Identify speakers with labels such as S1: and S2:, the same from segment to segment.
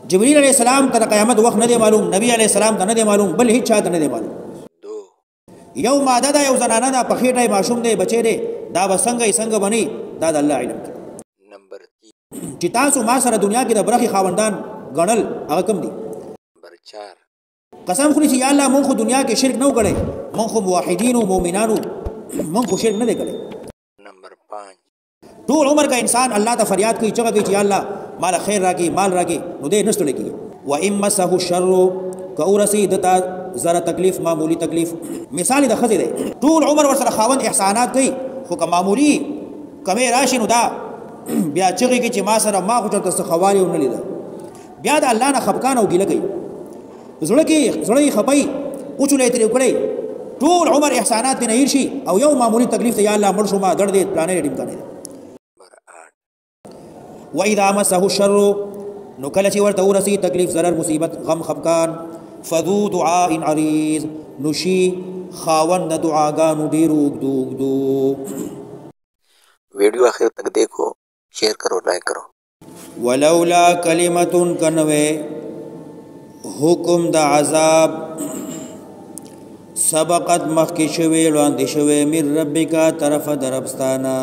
S1: جبريل عليه السلام ته قیامت وخت نه دی معلوم، نبی عليه السلام ته نه دی معلوم، بل هیڅ چا ته نه دی معلوم. یو ماده دا یو زنانه دا په خېټه ماشوم دی بچی دی، دا به څنګه بني دا د الله علم کې. نمبر 3 چې تاسو ما سره دنیا کې د برخي خاوندان غنل هغه کم دي. نمبر 4 قسم خوري چې یا الله مونږ خو دنیا کې شرک نه وکړي، مونږ خو موحدین او مؤمنانو مونږ خو شرک نه کړي. نمبر 5 ټول عمر کا انسان الله ته فریاد کوي چې یا الله مال خیر راکې مال راکې نو دې نشته لګي. و امسه الشر کورسی دتا زره تکلیف معمولی تکلیف مثال د خزه دی ټول عمر ورسره خاوند احسانات کوي خو که معمولی کمه راشي نو دا بیا چغي کې چې ما سره ما خو ته خواري ونه لیدا بیا د الله نه خفقان او ګیله کوي زړه خپي او چولې ترې کړی ټول عمر احسانات نه هیر شي او یو معمولی تکلیف ته یا الله مړ شو ما درد دې پلانې ډیم کنه. و اذا مسه الشر نو کله چې ورته ورسی تکلیف ضرر مصیبت غم خفقان فذو دعاء عریض نشی خاوند دعاګانو ډیر اوږدو.
S2: ویڈیو آخر تک دیکھو، شیئر کرو، لائک کرو.
S1: ولولا کلمتون کنوے حکم د عذاب سبقت مخکی شوی وړاندې شوی من ربکا طرف دربستانا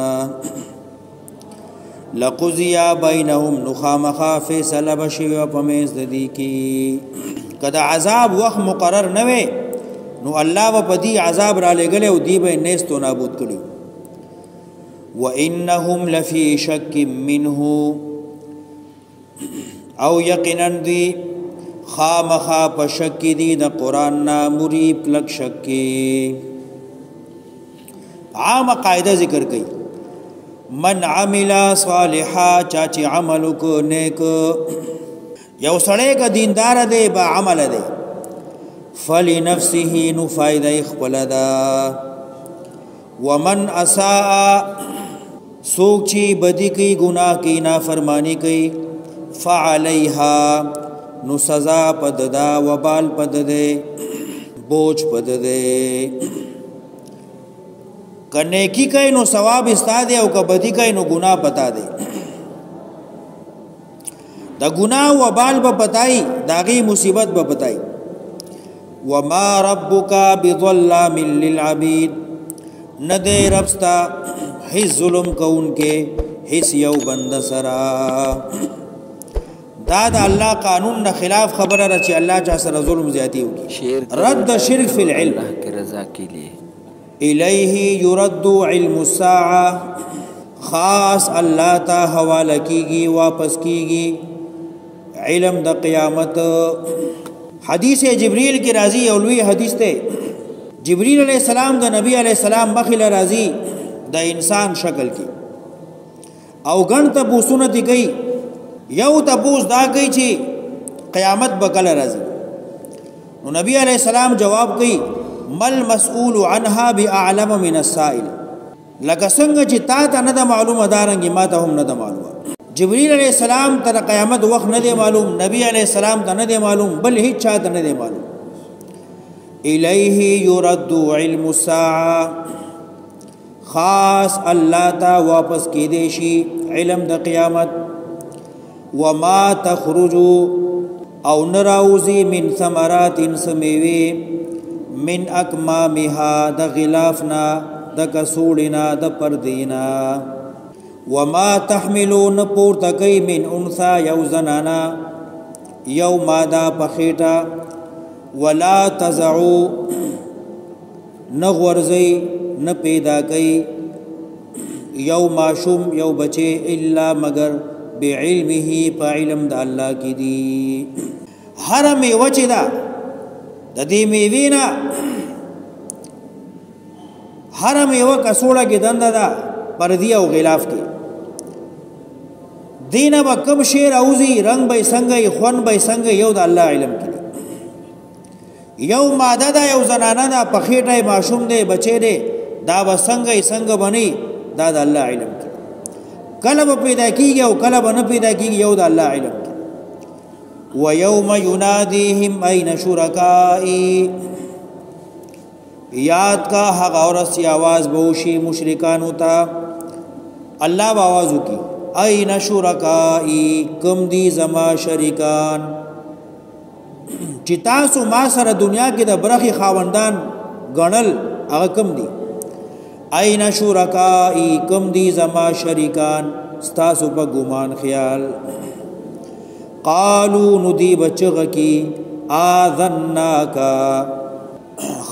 S1: لقضیا بینهم نخامخا فیصله بشوی و پمیز ددی کی کدا عذاب وقت مقرر نوے نو الله و پدی عذاب را لګلې او دی به نیستو نابود کړي. وانهم لفی شک منه او یقینا دی خامخا په شک دی د قران نا مریب لک شک. عام قاعده ذکر کړي من عمل صالحا چاچی عمل کو نیک یو سړی کا دیندار دی با عمل دی فلنفسه نو فائدہ خپل دا ومن اساء سوک چی بدی کی گناہ کی نافرمانی کی فعلیها نو سزا پد دا وبال پد دے بوجھ پد دے. نیکی کئی نو ثواب استا دے او بدی کئی نو گناہ پتا دے. دا گناہ و بال با پتائی داغی مصیبت با پتائی. وما ربک بظلام للعبید ندے ربستا حس ظلم کون کے حس یو بند سرا. دا اللہ قانون نا خلاف خبر رچی اللہ چاہ سر ظلم زیادی ہوگی. رد شرک فی العلم
S2: اللہ کے رضا کے لیے
S1: الیہ یرد علم الساعة خاص اللہ تا حوالہ کی گی واپس کی گی علم دا قیامت. حدیث جبریل کی راضی اولوی حدیث تے جبریل علیہ السلام دا نبی علیہ السلام مخل راضی دا انسان شکل کی او گن تبوسونتی گئی یو تبوس دا گئی چی قیامت بکل راضی. نو نبی علیہ السلام جواب گئی مل مسئول عنها باعلم من السائل لکه څنګه چې تا ته نه د معلومه دارنګي ما ته هم نه د معلومه. جبريل عليه السلام ته قیامت وخت نه دی معلوم، نبی عليه السلام ته نه دی معلوم، بل هیڅ چا ته نه دی معلوم. الیه يرد علم الساعه خاص الله ته واپس کی دی شي علم د قیامت. وما تخرج او نراوزی من ثمرات سمیوی من اکمامها د غلافنا د کسوڑنا د پردینا. وما تحملون پورتا کئی من انثا یو زنانا یو مادا پخیٹا ولا تزعو نغورزی نپیدا کئی یو ماشوم یو بچے الا مگر بعلمه پا علم دا اللہ کی دی. ہر میوچی دا د دې میوینا هر میوه کسوړه کې دنده دا پردی او غلاف کې دینه با کم شیر اوزی رنگ به څنګه خون به څنګه یو د الله علم کې یو ماده دا یو زنانه دا پخېټه ماشوم دی بچی دی دا به څنګه بني دا د الله علم کې کله به پیدا کیږي او کله به نه پیدا کیږي یو د الله علم کې. وَيَوْمَ يُنَادِيهِمْ أَيْنَ شُرَكَائِي یاد کا حق اور سی آواز بوشی مشرکانو تا اللہ با آوازو کی این شرکائی کم دی زما شریکان چې تاسو ما سره دنیا کې د برخي خاوندان غنل هغه کم دي این شرکائی کم دی زما شریکان ستاسو په ګمان خیال قالو ندی بچغ کی آذناکا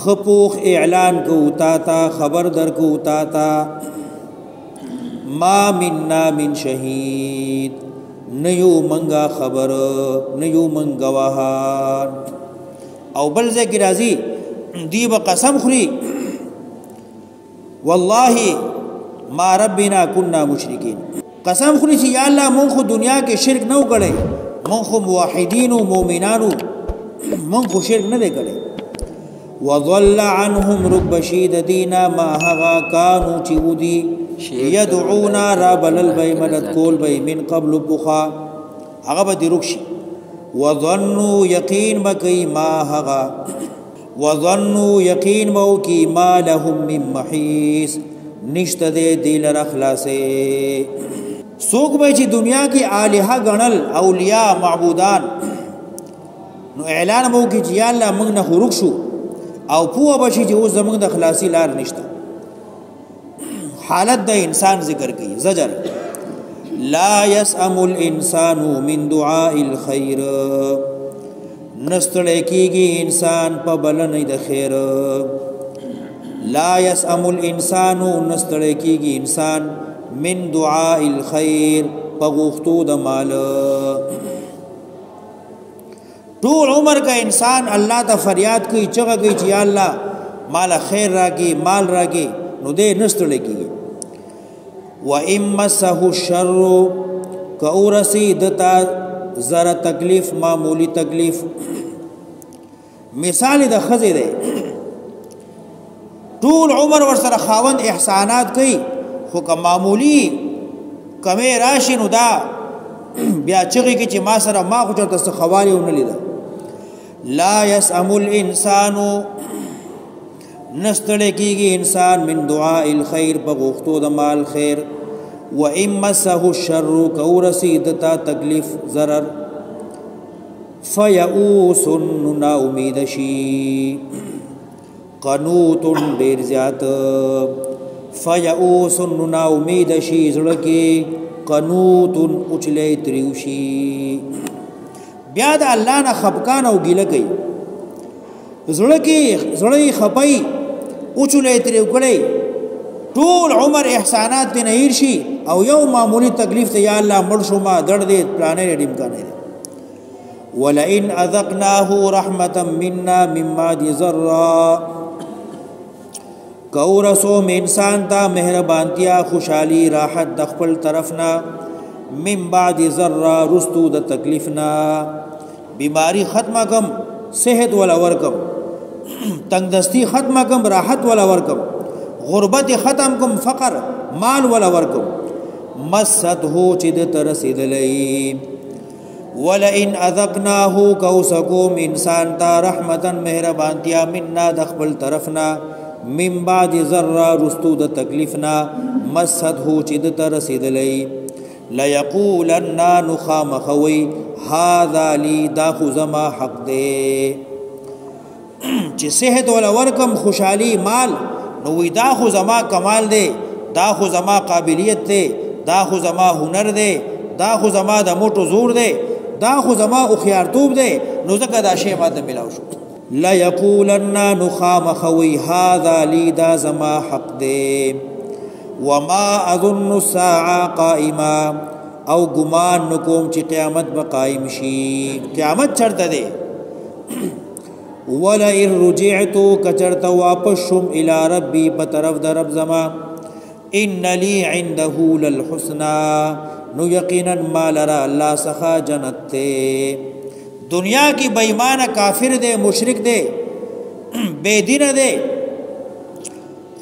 S1: خپوخ اعلان کو تا تا خبر در کو تا تا ما مننا من شهید نیو منگا خبر نیو من گواهان او بل ذکر راضی دی با قسم خری والله ما ربنا كنا مشرکین قسم خری چې یا الله مون خو دنیا کې شرک نو کړي مون خو موحدین او مؤمنانو مون خو شرک نه کړي وضل عنهم رب شیددینا ما هغا کانو چودی یدعونا رب البیمدت کول بی من قبل بخا هغه به رکشي وظنوا یقین بکی ما هغا وظنوا یقین بو کی ما لهم من محیص نشته دې دل رخلاصه سوق به چې دنیا کې الها غنل اولیاء معبودان نو اعلان مو کې چې یا الله موږ نه خورک شو او پوه بشي چې اوس زموږ د خلاصي لار نشته حالت د انسان ذکر کوي زجر لا يسأم الانسان من دعاء الخير نستړی کېږي انسان په بلنې د خیر لا يسأم الانسان نستړی کېږي انسان من دعاء الخير په غوښتو د مال طول عمر کا انسان اللہ تا فریاد کوي چغه کوي چې یا الله مال خیر راکې مال راکې نو دې نستړی کېږي و امسه الشر کورسی دتا زرا تکلیف معمولی تکلیف مثال د خزه ده طول عمر ور سره خاوند احسانات کوي خو که معمولی کمه راشي نو دا بیا چغه کې چې ما سره ما خو چرته خوالي ونه لیدا لا يسأم الانسان نستړی کېږي انسان من دعاء الخير په غوښتو د مال خیر و امسه الشر کورسیدتا تکلیف ضرر فیئوس نا امید شي قنوت ډیر زیات فیئوس نا امید شي زړه کې قنوت اوچلې تریوشي بیا د الله نه خفقان او ګیله کوي زړه کې زړه خپای اوچلې تریو کړي ټول عمر احسانات دې نه شي او یو معمولی تکلیف ته یا الله مړ شو ما درد دې پلانې ډیم کنه ولئن اذقناه رحمتا منا من بعد ضرا کورسو میں انسان تا مہربانتیا خوشحالی راحت د خپل طرفنا من بعد ضرا رستو د تکلیفنا بیماری ختمه کم صحت ولا ورکم تنگدستی ختمه کم راحت ولا ورکم غربت ختم کم فقر مال ولا ورکم مست هو چې د ترسیدلې ولئن اذقناه کوسکم انسان تا رحمتا مهربانتیا منا د خپل طرفنا من بعد ذره رستو د تکلیفنا مست هو چې د ترسیدلې لا یقولن نخامخوي هذا لي دا خو زما حق دی چې صحت ولا ورکم خوشحالي مال نو وی دا خو زما کمال دی دا خو زما قابلیت دی دا خو زما هنر دی دا خو زما د موټو زور دی دا خو زما او خيارتوب دی نو زکه دا شی ماته ملاو شو لا یقولن نخامخوي هذا لي دا زما حق دی وما اظن الساعه قائمه او ګمان نکوم چې قیامت به قائم شي قیامت چرته دی ولا ان رجعت کچرت واپس شم الى ربي بطرف در رب زما ان لي عنده للحسنى نو یقینا ما لرا الله سخا جنت ته دنیا کی بےایمان کافر دے مشرک دے بے دین دے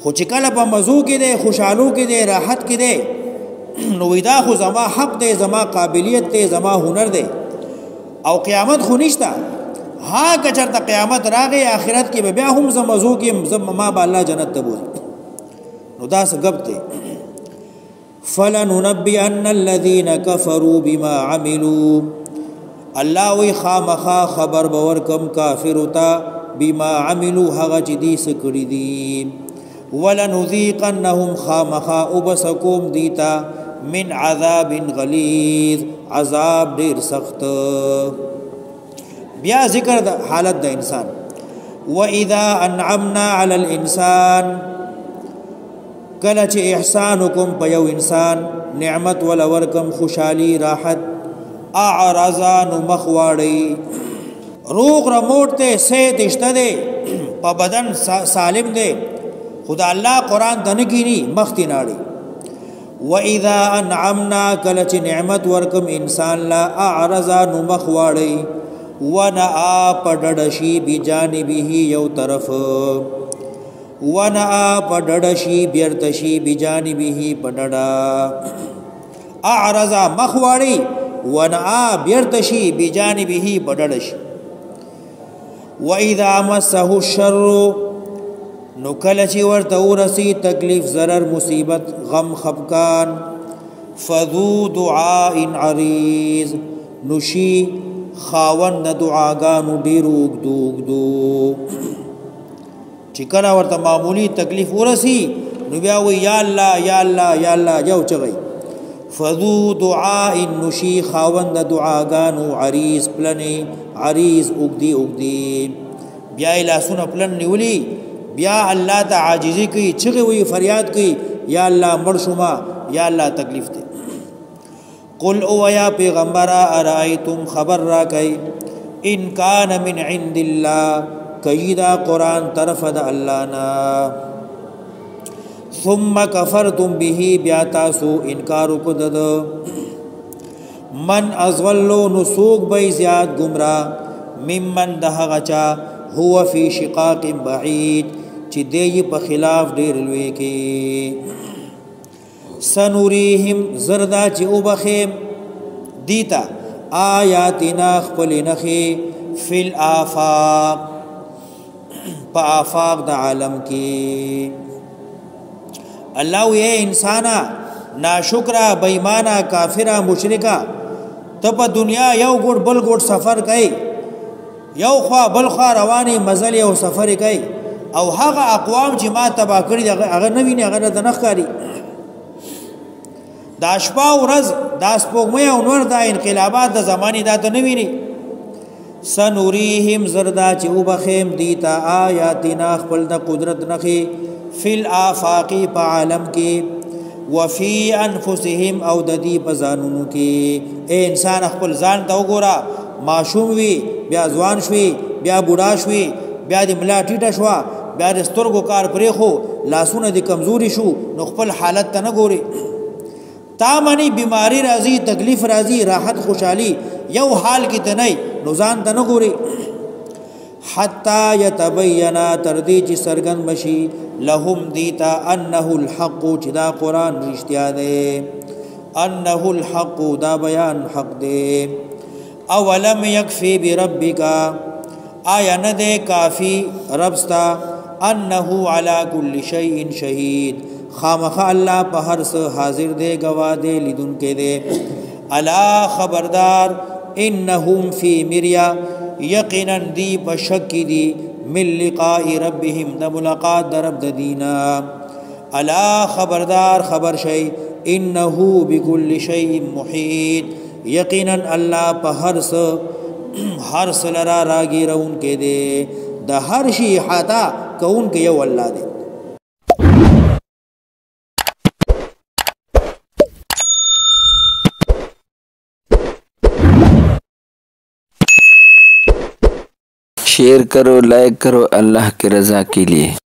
S1: خو چې کله په مزو کې دے خوشحالو کې دے راحت کې دے نو ودا خو زما حق دے زما قابلیت دے زما هنر دے او قیامت خو نشتا ها کچرته قیامت راغی آخرت کې بیا هم زمزو کې ما با الله جنت ته بوزي نو دا سبب ته فلننبئن الذين كفروا بما عملوا الله وی خامخا خبر باور کم کافر تا بما عملوا هغه چې دي سکړي دي ولنذيقنهم خامخا وبسكم دیتا من عذاب غلیظ عذاب ډیر سخت. بیا ذکر د حالت د انسان واذا انعمنا على الانسان کله چې احسان کوم په یو انسان نعمت ول ورکم خوشحالي راحت اعرضان مخواړي روغ رموټ ته سید اشته دي په بدن سالم دي خدا الله قران ته نه کینی مختی ناړي. واذا انعمنا کله چې نعمت ورکم انسان لا اعرضان مخواړي ونأ پډړشي بجانبه یو طرف ونأ پډړشي بیرتشي بجانبه پډړا اعرض مخواړي ونأ بیرتشي بجانبه پډړشي. واذا مسه الشر نو کله چې ورته ورسي تکلیف ضرر مصیبت غم خفقان فذو دعاء عریض نشي خاوند دعاګانو ډیر وګدو چې کله ورته معمولی تکلیف ورسي نو بیا وی یا الله یا الله یا الله یو چغی فذو دعاء نشي خاوند دعاګانو عریض پلنی عریض وګدي بیا لاسونه پلن نیولی بیا الله ته عاجزی کوي چغه وی فریاد کوي یا الله مرشما یا الله تکلیف دے. قل او یا پیغمبر ارایتم خبر را کئی ان کان من عند الله کیدا قرآن طرف د الله نا ثم کفرتم به بیا تاسو انکار وکړه من ازغلوا نسوق بی زیاد گمراه ممن دهغه چا هو فی شقاق بعید چې دی په خلاف ډیر لوی کې سنوریهم زردا چې وبخیم دیتا آیاتنا خپل نخي فی الآفاق په آفاق د عالم کې. الله یې انسانا ناشکرا بېمانه کافرا مشرکا ته په دنیا یو ګډ بل ګډ سفر کوي یو خوا بل خوا رواني مزل یو سفر کوي او هغه اقوام چې ما تبا کړی هغه نه ویني هغه د نخکاری دا شپه ورځ دا سپوږمۍ او نور دا انقلابات د زماني دا ته نه ویني. سنوریهم زردا چې وبخیم دیتا آیاتنا خپل د قدرت نخي فی الآفاقی په عالم کې وفي انفسهم او د دې په ځانونو کې. اے انسان خپل ځان ته وګوره معشوم وي بیا ځوان شوي بیا بوډا شوي بیا د ملا ټیټه شو بیا د سترګو کار پرې خو لاسونه د کمزوري شو نو خپل حالت ته نه ګوري. تا منی بیماری راځي تکلیف راځي راحت خوشحالي یو حال کې ته نه نو ځان ته نه ګوري. حتا یتبینا تر دې چې سرګن بشي لهم دیتا انه الحق چې دا قران رښتیا دی انه الحق دا بیان حق دی. اولم یکفی بربک آیا نه دی کافی ربستا انه علی کل شیء شهید خامخا الله په هر څه حاضر دی گواه دی لیدونکی دی. الا خبردار انهم فی مریا یقینا دی بشک دی من لقاء ربهم د ملاقات در رب د دینا. الا خبردار خبر شی انه بكل شیء محیط یقینا الله په هر څه لرا راګیرون کې دی د هر شی احاطه کون کې یو الله دی.
S2: शेयर करो लाइक करो अल्लाह की रज़ा के लिए.